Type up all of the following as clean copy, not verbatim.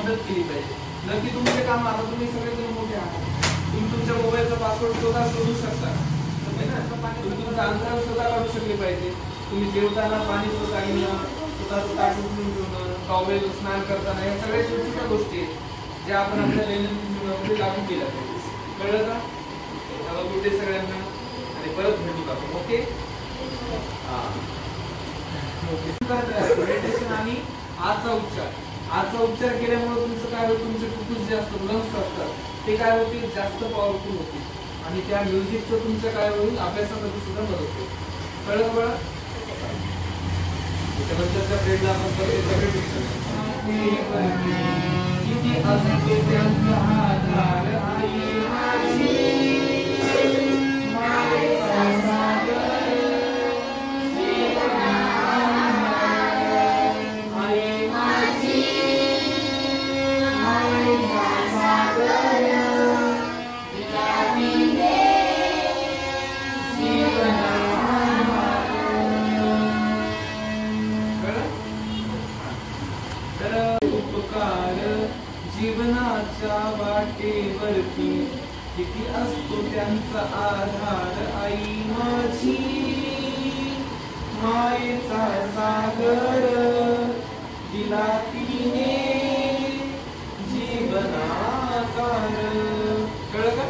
मदत केली पाहिजे. नक्की तुमचे काम. आता तुम्ही सगळेजण मोठे आहात, तुम्ही तुमच्या मोबाईलचा पासवर्ड स्वतः शोधू शकता. तुम्ही तुमचं अंतर स्वतः काढू शकले पाहिजे. तुम्ही जेवताना पाणी स्वतः घेणं, स्वतःचं ताट उचलून ठेवणं, टॉवेल स्नान करताना, या सगळ्या छोट्या गोष्टी आहेत ज्या आपण आपल्या दैनंदिन जीवनामध्ये लागू केल्या पाहिजे. कळलं का? चला गुड डे सगळ्यांना आणि परत भेटू आपण. ओके. मेडिटेशन आणि आजचा उच्चार केल्यामुळे तुमचं काय होतं, तुमचे फुफ्फुस जे असतात, लंग्स असतात, ते काय होते, जास्त पॉवरफुल होते आणि त्या म्युझिकचं तुमच्या काय होईल, अभ्यासामध्ये सुद्धा मदत होईल. कळलं बघा. त्याच्यानंतरच्या फ्रेंडला आपण किती असते त्यांचा आधार आई माझी, जीवनाच्या वाटेवरती किती असतो त्यांचा आधार आई माझी, मायेचा सागर दिला तिने जीवनाकार. कळलं का?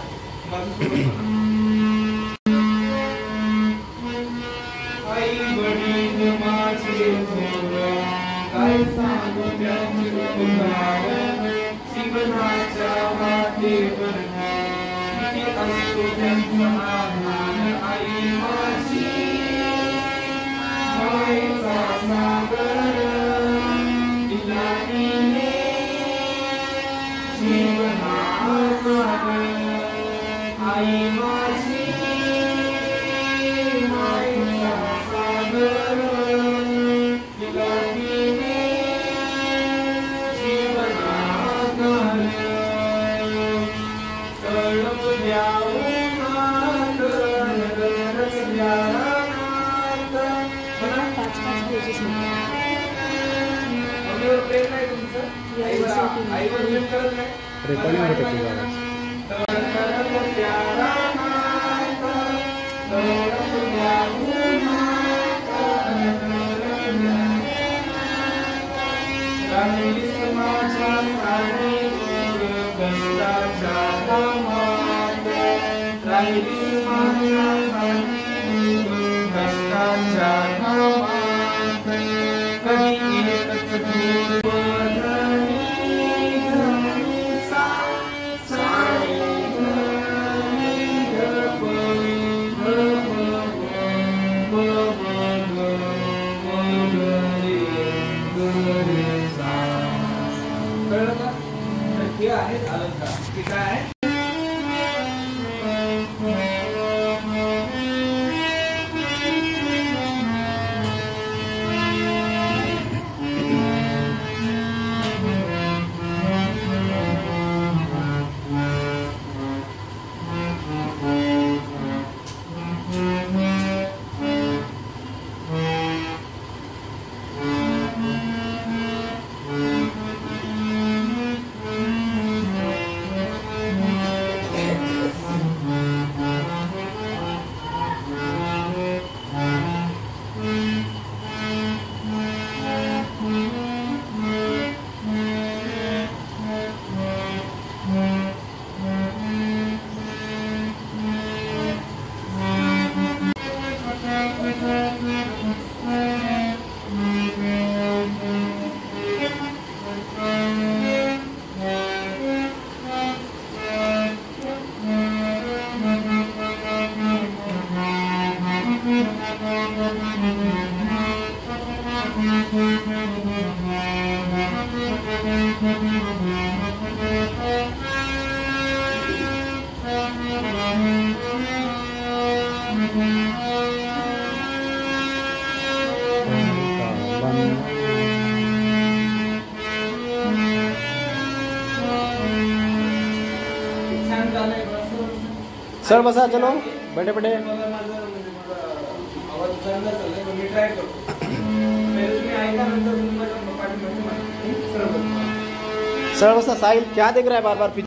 आई वडील माझे काय सांगू त्यांचे उदार, जीवनाच्या वाटेवर किती असतो त्यांचा आधार आई माझी, मायेचा सागर दिला तिने जीवनाकार आई माझी, मायेचा सागर दिला तिने जीवनाकार. तळप द्यावून प्रेम नाही तुमचं आईवर प्रेम करत नाही. हे आहेत अलंकार. हे काय आहे? सर बसा, चलो बैठे बैठे. सर बसना साहिल, क्या देख रहा है बार बार पीछे?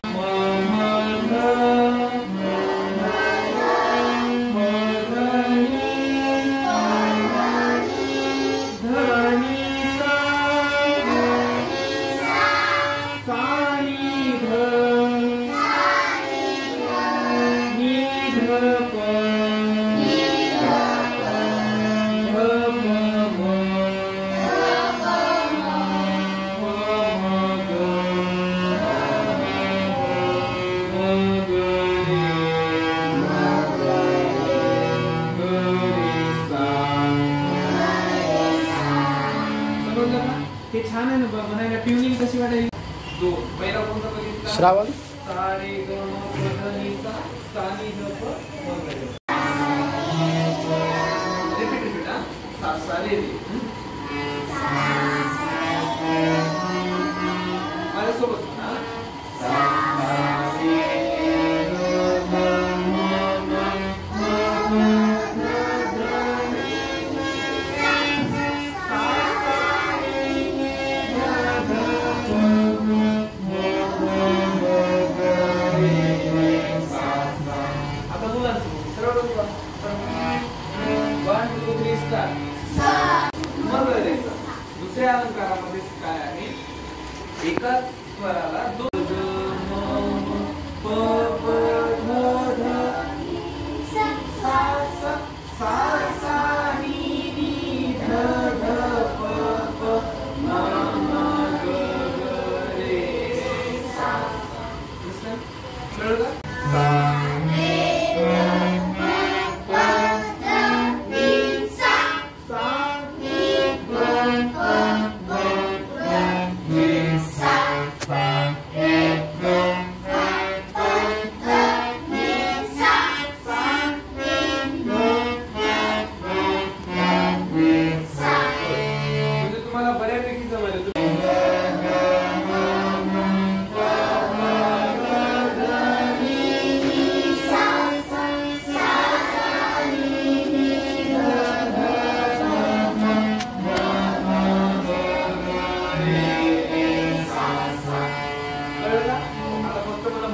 हे छान आहे ना म्हणायला. ट्युनिंग कशी वाटायची? दो पहिला कोणता बघितला? श्रावण. सा रे ग म प ध नि सा, सा नि ध प म ग रे. रिपीट हा. सा सा रे रे. माझ्या सोबत हा. सा सा रे ग म दुसऱ्या अलंकारामध्ये काय आहे? एकाच स्वराला दोन प प ध ध सा सा सा सा नी नी ध ध प प म म ग ग रे सा सा. कळलं का?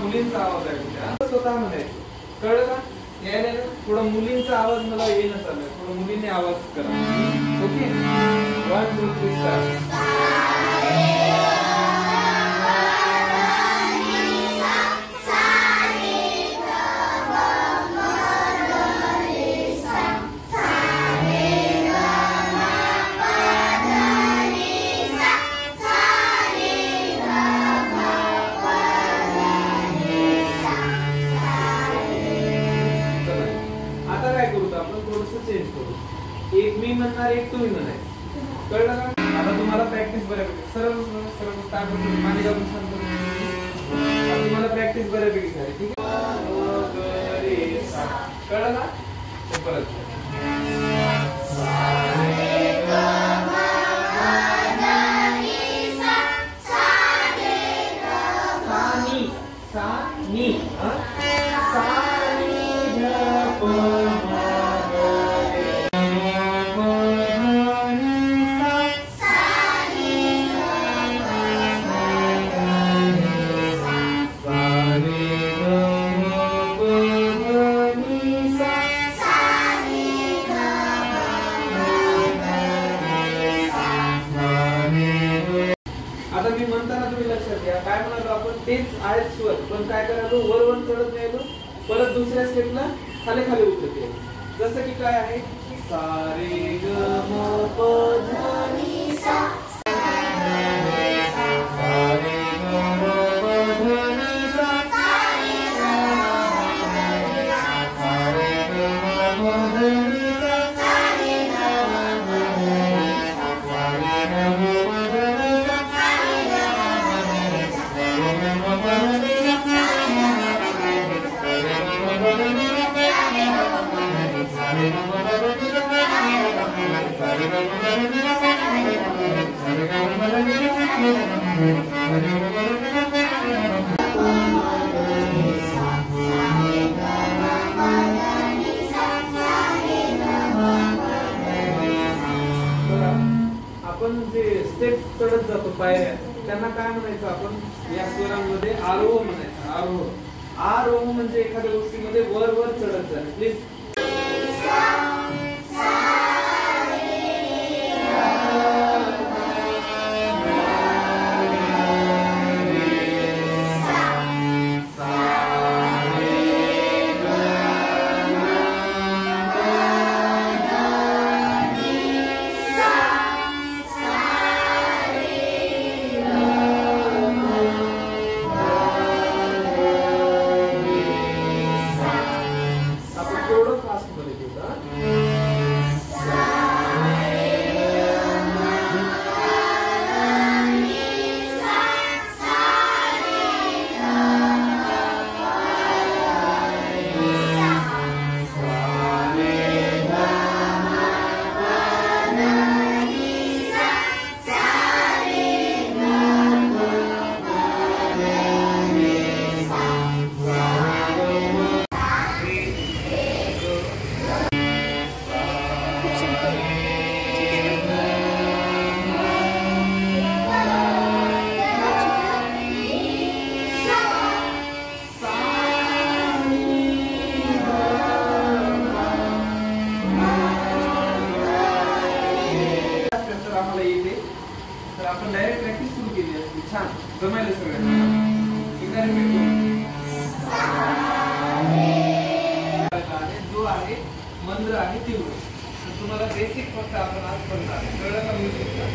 मुलींचा आवाज आहे स्वतः म्हणायचं. कळलं का? यायला ना थोडं मुलींचा आवाज मला येणं चाललाय. थोडं मुलींनी आवाज करा. Okay 1 2 3 start. चेंज करू. एक मी म्हणणार, एक तुम्ही म्हणायचं. कळलं का? आता तुम्हाला प्रॅक्टिस बऱ्यापैकी सरळ सरळ स्टार्ट होईल. मालिका पण सांगतो. तुम्हाला प्रॅक्टिस बऱ्यापैकी झाली. ठीक आहे? कळलं का? परत आता मी म्हणताना तुम्ही लक्षात घ्या. काय म्हणालो आपण? तेच आहेत स्वर, पण काय करायलो? वर वर चढत राहिलो. परत दुसऱ्या स्टेपला खाली खाली उतरत यायलो. जसं की काय आहे? सा रे ग म प ध नि सा. आपण जे स्टेप चढत जातो पायऱ्या, त्यांना काय म्हणायचं आपण या स्वरांमध्ये आरोह म्हणायचं. आरोह आरोह म्हणजे एखाद्या गोष्टीमध्ये वर वर चढत जाणे. प्लीज आपण डायरेक्ट प्रॅक्टिस सुरू केली असती. छान जमायला सगळ्यांना. एकदा रिपीट करू. जो आहे मंद्र आहे तीव्र. तर तुम्हाला बेसिक फक्त आपण आज करणार आहे. कळलं का म्युझिकला?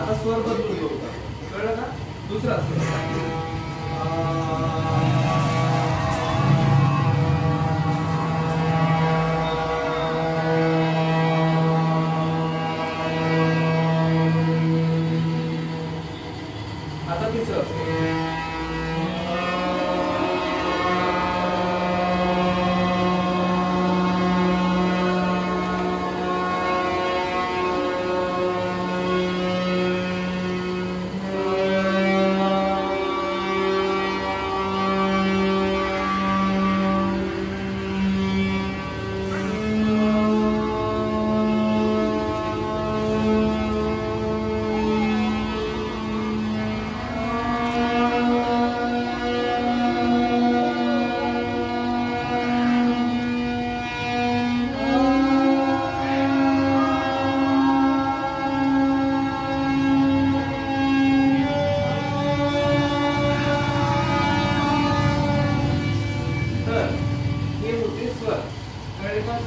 आता स्वर बदलून बघू. कळलं का? दुसरा स्वर आता तिसरा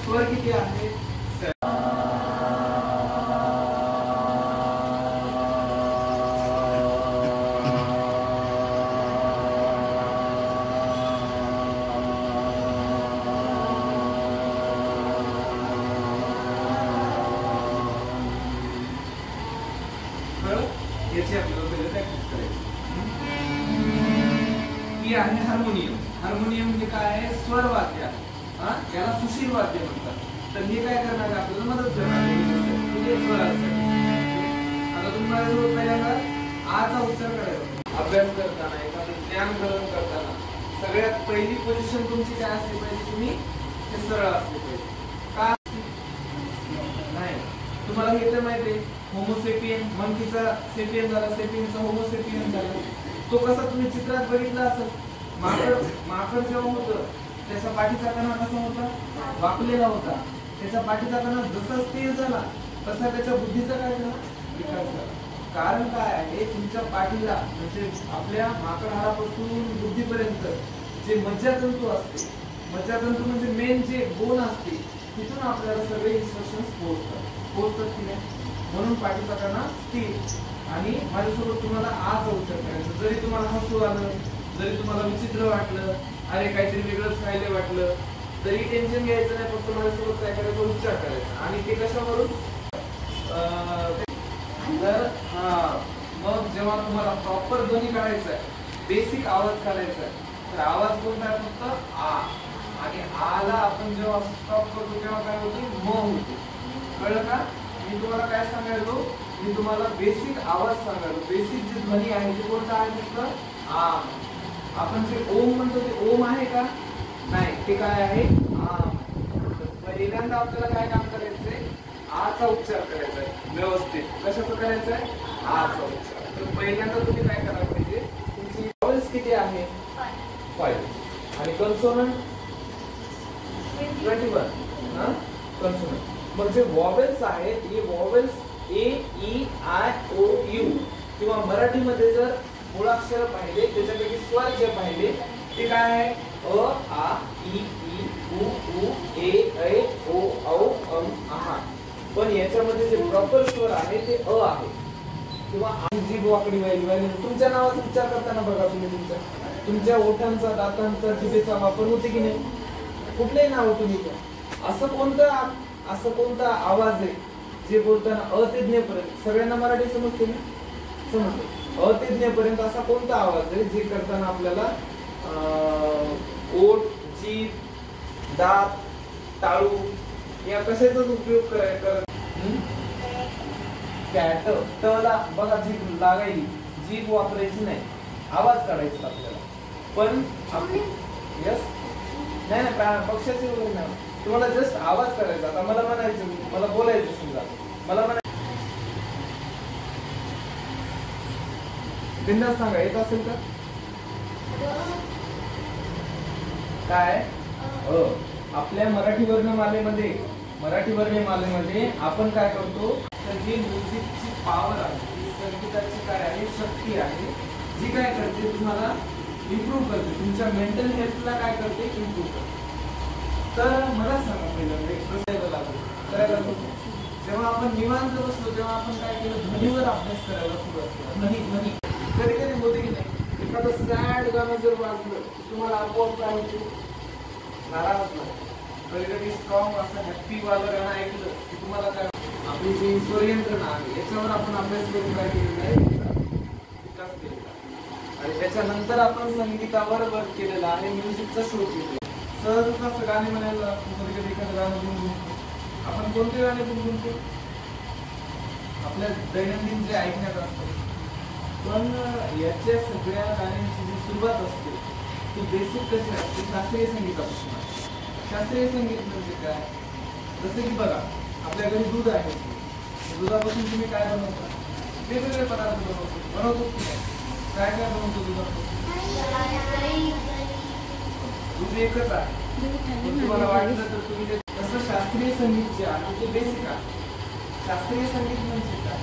स्वर किती आहे? याची आपल्याला पहिले प्रॅक्टिस करायची. ही आहे हार्मोनियम. हार्मोनियम म्हणजे काय आहे? स्वर वाद्य. याला सुशील वाद्य म्हणतात. तर हे काय करणार आहे? आपल्याला मदत करणार आहे स्वरासाठी. आता तुम्ही माझ्यासोबत पहिल्यांदा आचा उच्चार करायचा. अभ्यास करताना, एखादं ज्ञान ग्रहण करताना सगळ्यात पहिली पोझिशन तुमची काय असली पाहिजे? तुम्ही हे सरळ असले पाहिजे. का नाही? तुम्हाला हे तर माहिती आहे, होमोसेपियन मंकीचा सेपियन झाला, सेपियनचा होमोसेपियन झाला. तो कसा तुम्ही चित्रात बघितला असेल. माकड जेव्हा होतं त्याचा पाठीचा कणा कसा होता? वाकलेला होता. त्याच्या पाठीचा कणा जसा स्थिर झाला तसा त्याच्या बुद्धीचा काय झाला? विकास झाला. कारण काय आहे? तुमच्या पाठीला म्हणजे आपल्या माकड हाडापासून बुद्धीपर्यंत जे मज्जातंतू असते, मज्जातंतू म्हणजे मेन जे बोन असते, तिथून आपल्याला सगळे इन्स्ट्रक्शन्स पोहोचतात की नाही. म्हणून पाठीचा कणा स्थिर. आणि माझ्यासोबत तुम्हाला आज उच्चार करायचं. जरी तुम्हाला हसू आलं, जरी तुम्हाला विचित्र वाटलं, अरे काहीतरी वेगळंच खायला वाटलं, तरी टेन्शन घ्यायचं नाही. फक्त माझ्यासोबत काय करायचं? उच्चार करायचा. आणि ते कशावरून? तर मग जेव्हा तुम्हाला प्रॉपर ध्वनी काढायचा आहे, बेसिक आवाज काढायचा आहे, तर आवाज कोणता आहे? फक्त आ. आणि आला आपण जेव्हा स्टॉप करतो तेव्हा काय होते? म होते. कळलं का? मी तुम्हाला काय सांगायलो? मी तुम्हाला बेसिक आवाज सांगायलो. बेसिक जे ध्वनी आहे ते कोणता आहे? फक्त आम. आपण जे ओम म्हणतो ते ओम आहे का? नाही, ते काय आहे? आम. पहिल्यांदा आपल्याला काय काम करायचंय? आचा उच्चार करायचा आहे व्यवस्थित. कशाचा करायचा आहे? आचा उच्चार. तर पहिल्यांदा तुम्ही काय करायला पाहिजे? तुमची व्हॉवेल्स किती आहे? 5. आणि कन्सोनंट 21. हा, कन्सोनंट. मग जे व्हॉवेल्स आहेत, हे व्हॉवेल्स ए, ई, आय, ओ, यू किंवा मराठीमध्ये जर मूळाक्षर पाहिले, त्याच्यापैकी स्वर जे पाहिले ते काय आहे? अ, आ, इ, उ, ए, ऐ, ओ, औ, आहा. पण याच्यामध्ये जे प्रॉपर स्वर आहे ते अ आहे. किंवा जीभ वाकडी व्हायली. तुमच्या नावाचा उच्चार करताना बघा तुम्ही तुमच्या ओठांचा, दातांचा, जिभेचा वापर होते की नाही? कुठलेही नाव तुम्ही घ्या. असं कोणता आवाज आहे जे बोलताना अतिज्ञेपर्यंत सगळ्यांना मराठी समजते ना? समजते. अतिज्ञेपर्यंत असा कोणता आवाज आहे जे करताना आपल्याला ओठ, जीभ, दात, टाळू या कशाचाच उपयोग करत? कॅट. तला बघा जीभ लागायची, जीभ वापरायची नाही, आवाज काढायचा आपल्याला. पण यस नाही ना, पक्षाचे वगैरे नाही, तुम्हाला जस्ट आवाज करायचा. आता मला म्हणायचं, मला बोलायचं, समजा मला म्हणायचं, बिंदास सांगा, येत असेल का? काय? आपल्या मराठी वर्णमालेमध्ये आपण काय करतो? तर जी म्युझिकची पॉवर आहे, जी संगीताची काय आहे, शक्ती आहे, जी काय करते तुम्हाला इम्प्रूव्ह करते, तुमच्या मेंटल हेल्थला काय करते? इम्प्रूव्ह करते. तर मला सांगा पहिल्यांदा एक प्रश्न करायला होतो. जेव्हा आपण निवांत बसलो तेव्हा आपण काय केलं? ध्वनीवर अभ्यास करायला सुरुवात केली. ध्वनी कधी कधी होते की नाही? एखादं सॅड गाणं जर वाजलं तुम्हाला आपोआप काय होते? नाराज नाही. कधी कधी स्ट्रॉंग असं हॅप्पी वालं गाणं ऐकलं की तुम्हाला काय? आपली जी स्वर यंत्रणा आहे याच्यावर आपण अभ्यास करून काय केलेला आहे? विकास केलेला आहे. आणि त्याच्यानंतर आपण संगीतावर वर्क केलेला आहे, म्युझिकचा शो केलेला. सहजच असं गाणे म्हणायला कधी कधी एखादं गाणं गुणगुणतो. आपण कोणते गाणे गुणगुणतो? आपल्या दैनंदिन जे ऐकण्यात असतं. पण याच्या सगळ्या गाण्यांची जी सुरुवात असते ती बेसिक कशी असते? शास्त्रीय संगीतापासून असते. शास्त्रीय संगीत म्हणजे काय? जसं की बघा, आपल्या घरी दूध आहे, दुधापासून तुम्ही काय बनवता? वेगवेगळे पदार्थ बनवतो की नाही? काय काय बनवतो दुधापासून? दूध एकच आहे. तुम्हाला वाटलं तर तुम्ही तसं शास्त्रीय संगीत जे आहे ते बेसिक आहे. शास्त्रीय संगीत म्हणजे काय?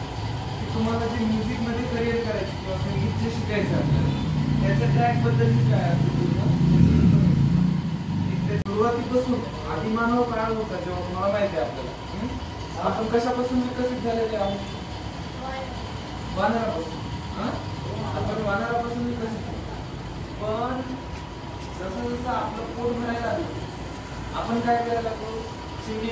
की तुम्हाला जे म्युझिक मध्ये करिअर करायचं किंवा संगीत जे शिकायचं आपल्याला त्याच्या ट्रॅक बद्दल काय असतं? सुरुवातीपासून आदिमानव काळ होता जेव्हा तुम्हाला माहिती आहे आपल्याला, आपण कशापासून विकसित झालेले आहोत? वानरापासून. आपण वानरापासून विकसित झालो. पण जसं जसं आपलं पोट भरायला लागलं आपण काय करायला लागलो? चिमणी